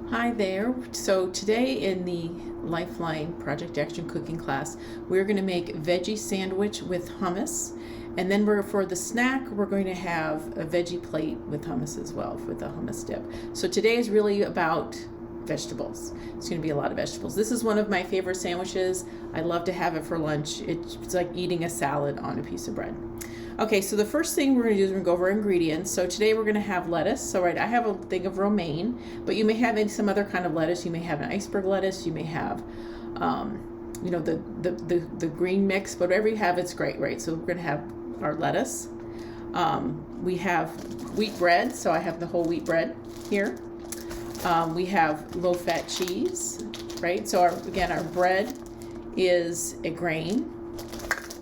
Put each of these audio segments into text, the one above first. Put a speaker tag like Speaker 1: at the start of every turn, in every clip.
Speaker 1: Hi there. So today in the Lifeline Project Action Cooking class, we're going to make veggie sandwich with hummus. And then for the snack, we're going to have a veggie plate with hummus as well, with a hummus dip. So today is really about vegetables. It's going to be a lot of vegetables. This is one of my favorite sandwiches. I love to have it for lunch. It's like eating a salad on a piece of bread. Okay, so the first thing we're going to do is we're going to go over our ingredients. So today we're going to have lettuce. So I have a thing of romaine, but you may have some other kind of lettuce. You may have an iceberg lettuce. You may have, the green mix. Whatever you have, it's great, right? So we're going to have our lettuce. We have wheat bread. So I have the whole wheat bread here. We have low-fat cheese, right? So our bread is a grain.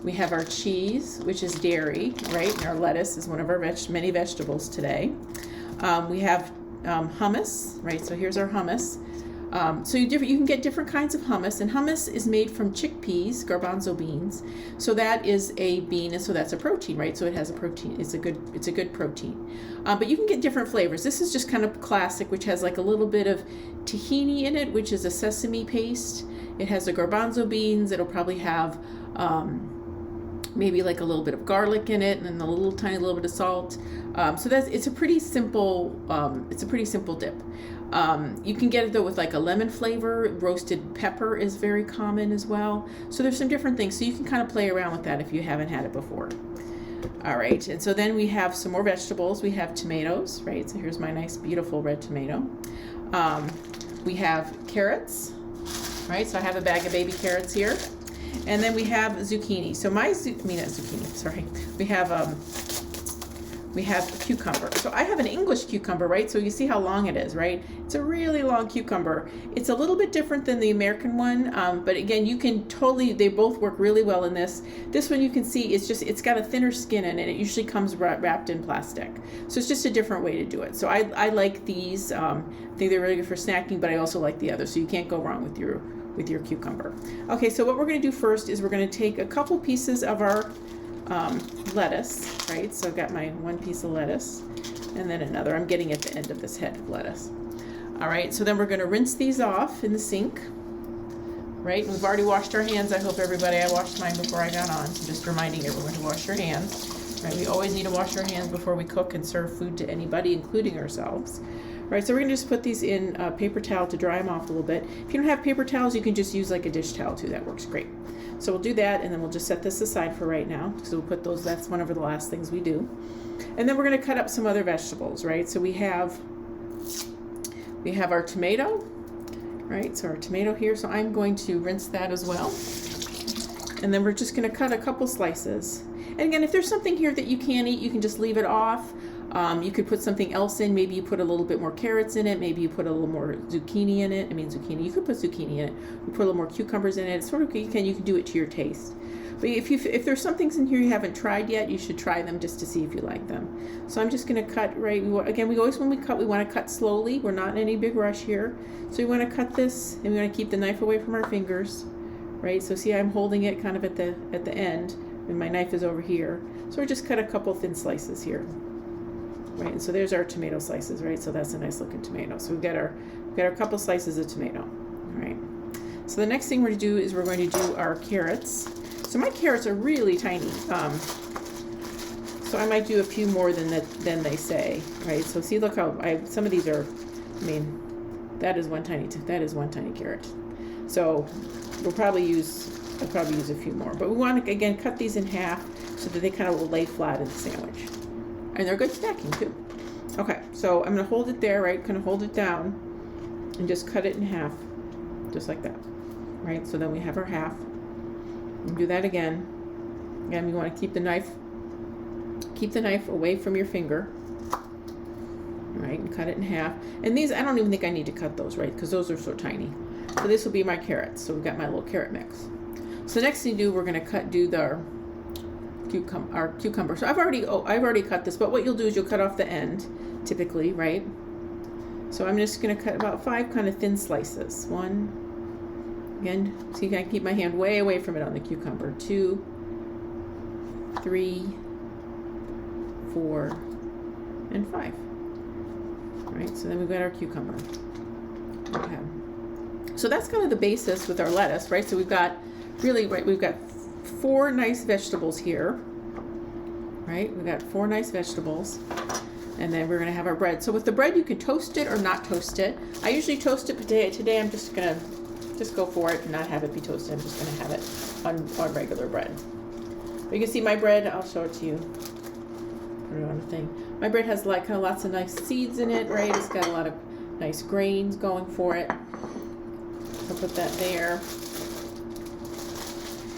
Speaker 1: We have our cheese, which is dairy, right? And our lettuce is one of our many vegetables today. We have hummus, right? So here's our hummus. So you can get different kinds of hummus, and hummus is made from chickpeas, garbanzo beans. So that is a bean, and so that's a protein, right? So it has a protein. It's a good protein. But you can get different flavors. This is just kind of classic, which has like a little bit of tahini in it, which is a sesame paste. It has the garbanzo beans. It'll probably have maybe like a little bit of garlic in it, and then a tiny little bit of salt. So it's a pretty simple dip. You can get it though with like a lemon flavor. Roasted pepper is very common as well. So there's some different things. So you can kind of play around with that if you haven't had it before. All right, and so then we have some more vegetables. We have tomatoes, right? So here's my nice, beautiful red tomato. We have carrots, right? So I have a bag of baby carrots here. And then we have zucchini. So we have cucumber. So I have an English cucumber, right? So you see how long it is, right? It's a really long cucumber. It's a little bit different than the American one, but again, they both work really well in this. This one you can see it's got a thinner skin in it. It usually comes wrapped in plastic. So it's just a different way to do it. So I like these. I think they're really good for snacking, but I also like the other. So you can't go wrong with your cucumber. Okay, so what we're going to do first is we're going to take a couple pieces of our lettuce, right? So I've got my one piece of lettuce and then another. I'm getting at the end of this head of lettuce. All right, so then we're going to rinse these off in the sink, right? We've already washed our hands. I hope everybody, I washed mine before I got on. So just reminding everyone to wash your hands, right? We always need to wash our hands before we cook and serve food to anybody, including ourselves. Right, so we're going to just put these in a paper towel to dry them off a little bit. If you don't have paper towels, you can just use like a dish towel too. That works great. So we'll do that, and then we'll just set this aside for right now. So we'll put those, that's one of the last things we do. And then we're going to cut up some other vegetables, right? So we have our tomato, right? So our tomato here. So I'm going to rinse that as well. And then we're just going to cut a couple slices. And again, if there's something here that you can't eat, you can just leave it off. You could put something else in. Maybe you put a little bit more carrots in it. Maybe you put a little more zucchini in it. You could put zucchini in it. You put a little more cucumbers in it. It's sort of, you can do it to your taste. But if there's some things in here you haven't tried yet, you should try them just to see if you like them. So I'm just going to cut right. Again, when we cut, we want to cut slowly. We're not in any big rush here. So we want to cut this, and we want to keep the knife away from our fingers, right? So see, I'm holding it kind of at the end, and my knife is over here. So we just cut a couple thin slices here. Right, and so there's our tomato slices, right? So that's a nice looking tomato. So we've got our couple slices of tomato, all right? So the next thing we're going to do is we're going to do our carrots. So my carrots are really tiny. So I might do a few more than they say, right? So see, look how some of these are. That is one tiny carrot. So I'll probably use a few more. But we want to again cut these in half so that they kind of will lay flat in the sandwich. And they're good snacking too. Okay, so I'm going to hold it there, right? Kind of hold it down and just cut it in half, just like that, right? So then we have our half. And do that again. Again, you want to keep the knife away from your finger, right? And cut it in half. And these, I don't even think I need to cut those, right? Because those are so tiny. So this will be my carrots. So we've got my little carrot mix. So next thing to do, we're going to do our cucumber. So I've already cut this, but what you'll do is you'll cut off the end, typically, right? So I'm just going to cut about 5 kind of thin slices. 1, again, so you can keep my hand way away from it on the cucumber. 2, 3, 4, and 5. All right, so then we've got our cucumber. Okay. So that's kind of the basis with our lettuce, right? So we've got we've got 4 nice vegetables here, right? We've got 4 nice vegetables. And then we're gonna have our bread. So with the bread, you can toast it or not toast it. I usually toast it, but today I'm just gonna go for it and not have it be toasted. I'm just gonna have it on regular bread. But you can see my bread, I'll show it to you. Put it on the thing. My bread has like kind of lots of nice seeds in it, right? It's got a lot of nice grains going for it. I'll put that there.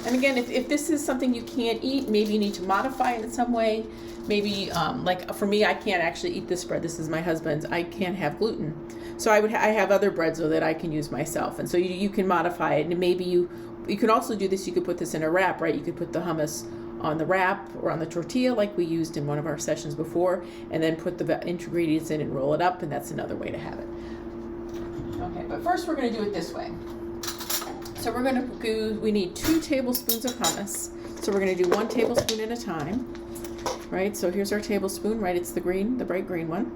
Speaker 1: And again, if this is something you can't eat, maybe you need to modify it in some way. Maybe, like for me, I can't actually eat this bread. This is my husband's. I can't have gluten. So I have other breads though that I can use myself. And so you can modify it. And maybe you can also do this. You could put this in a wrap, right? You could put the hummus on the wrap or on the tortilla like we used in one of our sessions before, and then put the ingredients in and roll it up. And that's another way to have it. Okay, but first we're going to do it this way. So we need 2 tablespoons of hummus. So we're going to do 1 tablespoon at a time. Right, so here's our tablespoon, right? It's the bright green one.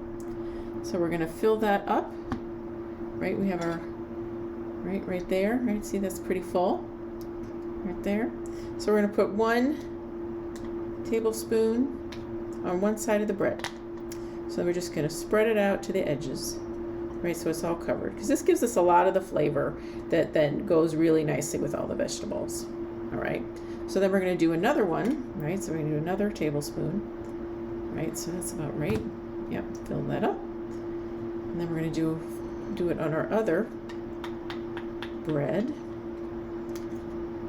Speaker 1: So we're gonna fill that up, right? We have our, right there, right? See, that's pretty full, right there. So we're gonna put 1 tablespoon on one side of the bread. So we're just gonna spread it out to the edges, right? So it's all covered, because this gives us a lot of the flavor that then goes really nicely with all the vegetables, all right? So then we're going to do another one, right? So we're going to do another tablespoon, right? So that's about right. Yep, fill that up. And then we're going to do it on our other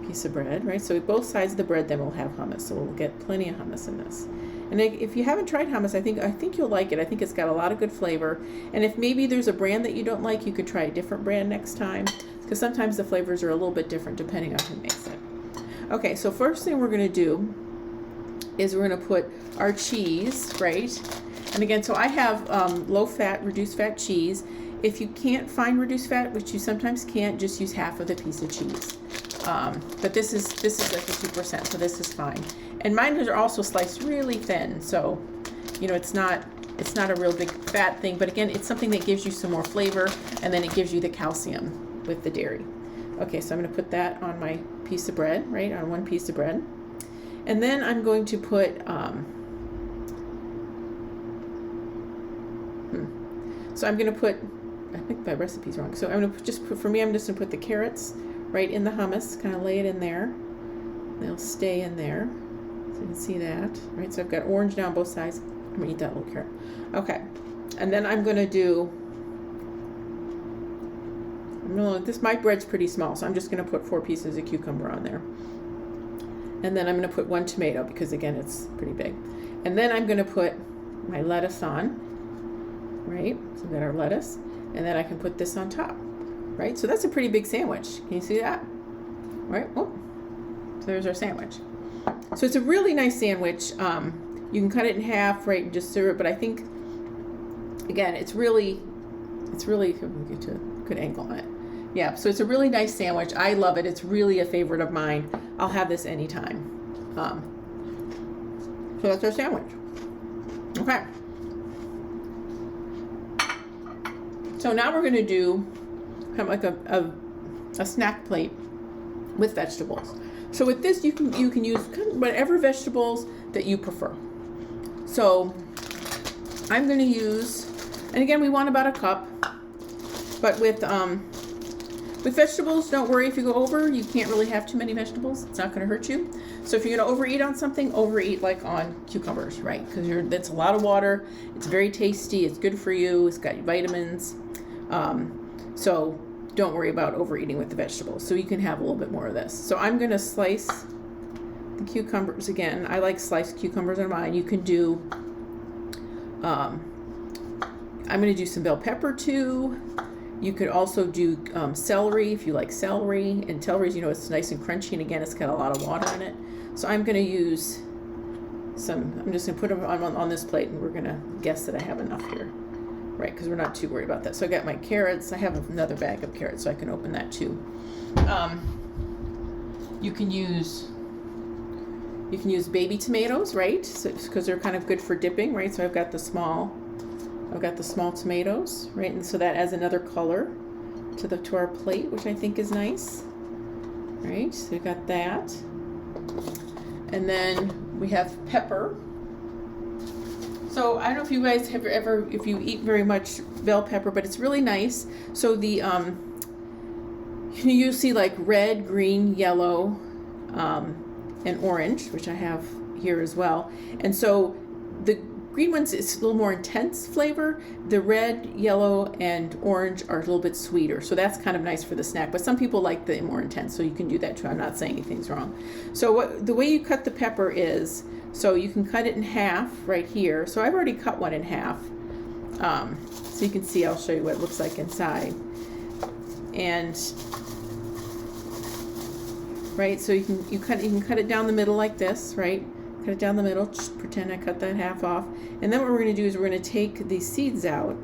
Speaker 1: piece of bread, right? So both sides of the bread then we'll have hummus. So we'll get plenty of hummus in this. And if you haven't tried hummus, I think you'll like it. I think it's got a lot of good flavor. And if maybe there's a brand that you don't like, you could try a different brand next time, because sometimes the flavors are a little bit different depending on who makes it. Okay, so first thing we're going to do is we're going to put our cheese, right? And again, so I have low-fat, reduced-fat cheese. If you can't find reduced fat, which you sometimes can't, just use half of the piece of cheese. But this is like 50%, so this is fine. And mine are also sliced really thin, so you know it's not a real big fat thing. But again, it's something that gives you some more flavor, and then it gives you the calcium with the dairy. Okay, so I'm going to put that on my piece of bread, right, on 1 piece of bread. And then I'm going to put, so I'm going to put, I think my recipe's wrong. So I'm going to for me, I'm just going to put the carrots right in the hummus, kind of lay it in there. They'll stay in there. So you can see that, right? So I've got orange down both sides. I'm going to eat that little carrot. Okay, and then I'm going to do, my bread's pretty small, so I'm just going to put 4 pieces of cucumber on there. And then I'm going to put 1 tomato, because again, it's pretty big. And then I'm going to put my lettuce on, right? So we've got our lettuce, and then I can put this on top, right? So that's a pretty big sandwich. Can you see that? Right? Oh, so there's our sandwich. So it's a really nice sandwich. You can cut it in half, right, and just serve it. But I think, again, it's really, let me get to a good angle on it. Yeah, so it's a really nice sandwich. I love it. It's really a favorite of mine. I'll have this anytime. So that's our sandwich. Okay. So now we're going to do kind of like a snack plate with vegetables. So with this, you can use kind of whatever vegetables that you prefer. So I'm going to use, and again, we want about a cup. But with vegetables, don't worry if you go over. You can't really have too many vegetables. It's not going to hurt you. So if you're going to overeat on something, overeat like on cucumbers, right? Because that's a lot of water. It's very tasty. It's good for you. It's got vitamins. So don't worry about overeating with the vegetables. So you can have a little bit more of this. So I'm going to slice the cucumbers again. I like sliced cucumbers on mine. You can do, I'm going to do some bell pepper too. You could also do celery if you like celery. And celery, it's nice and crunchy. And again, it's got a lot of water in it. So I'm going to use I'm just going to put them on this plate, and we're going to guess that I have enough here. Right, because we're not too worried about that. So I got my carrots. I have another bag of carrots, so I can open that too. You can use baby tomatoes, right? So, because they're kind of good for dipping, right? So I've got the small tomatoes, right? And so that adds another color, to our plate, which I think is nice. Right, so we got that. And then we have pepper. So I don't know if you guys have ever, if you eat very much bell pepper, but it's really nice. So the you see like red, green, yellow, and orange, which I have here as well. And so the green ones is a little more intense flavor. The red, yellow, and orange are a little bit sweeter. So that's kind of nice for the snack. But some people like the more intense, so you can do that too. I'm not saying anything's wrong. So the way you cut the pepper is, so you can cut it in half right here. So I've already cut one in half. So you can see, I'll show you what it looks like inside. And right, so you can cut it down the middle like this, right? Cut it down the middle, just pretend I cut that half off. And then what we're going to do is we're going to take these seeds out,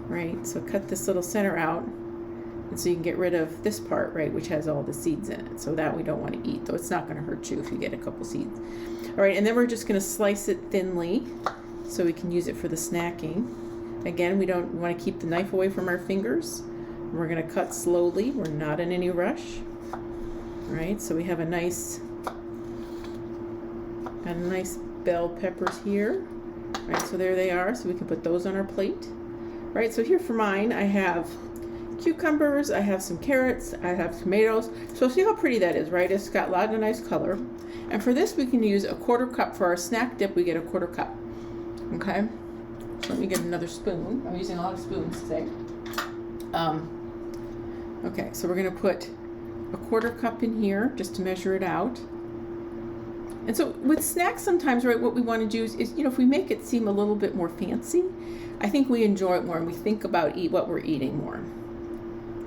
Speaker 1: right? So cut this little center out, and so you can get rid of this part, right, which has all the seeds in it. So that we don't want to eat, though it's not going to hurt you if you get a couple seeds. All right, and then we're just going to slice it thinly so we can use it for the snacking. Again, we want to keep the knife away from our fingers. We're going to cut slowly. We're not in any rush. All right, so we have a nice bell peppers here. All right, so there they are. So we can put those on our plate. All right, so here for mine, I have cucumbers, I have some carrots, I have tomatoes. So see how pretty that is, right? It's got a lot of nice color. And for this, we can use a 1/4 cup. For our snack dip, we get a 1/4 cup. Okay, so let me get another spoon. I'm using a lot of spoons today. Okay, so we're gonna put a 1/4 cup in here just to measure it out. And so with snacks sometimes, right, what we want to do is, if we make it seem a little bit more fancy, I think we enjoy it more and we think about what we're eating more.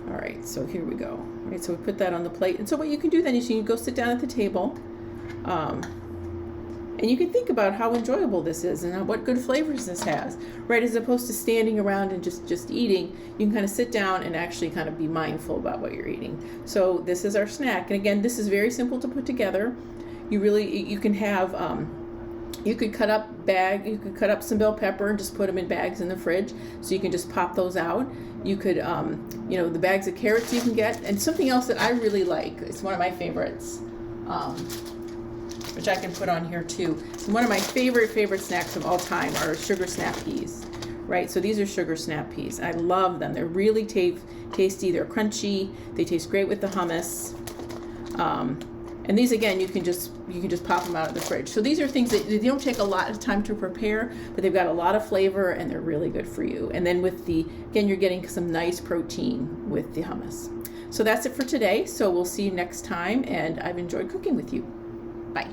Speaker 1: All right, so here we go. All right, so we put that on the plate. And so what you can do then is you can go sit down at the table, and you can think about how enjoyable this is and what good flavors this has, right? As opposed to standing around and just eating, you can kind of sit down and actually kind of be mindful about what you're eating. So this is our snack. And again, this is very simple to put together. You can have, you could cut up some bell pepper and just put them in bags in the fridge, so you can just pop those out. You could, the bags of carrots you can get, and something else that I really like, it's one of my favorites, which I can put on here too. And one of my favorite snacks of all time are sugar snap peas, right? So these are sugar snap peas. I love them. They're really tasty. They're crunchy. They taste great with the hummus. And these, again, you can just pop them out of the fridge. So these are things that they don't take a lot of time to prepare, but they've got a lot of flavor and they're really good for you. And then again, you're getting some nice protein with the hummus. So that's it for today. So we'll see you next time, and I've enjoyed cooking with you. Bye.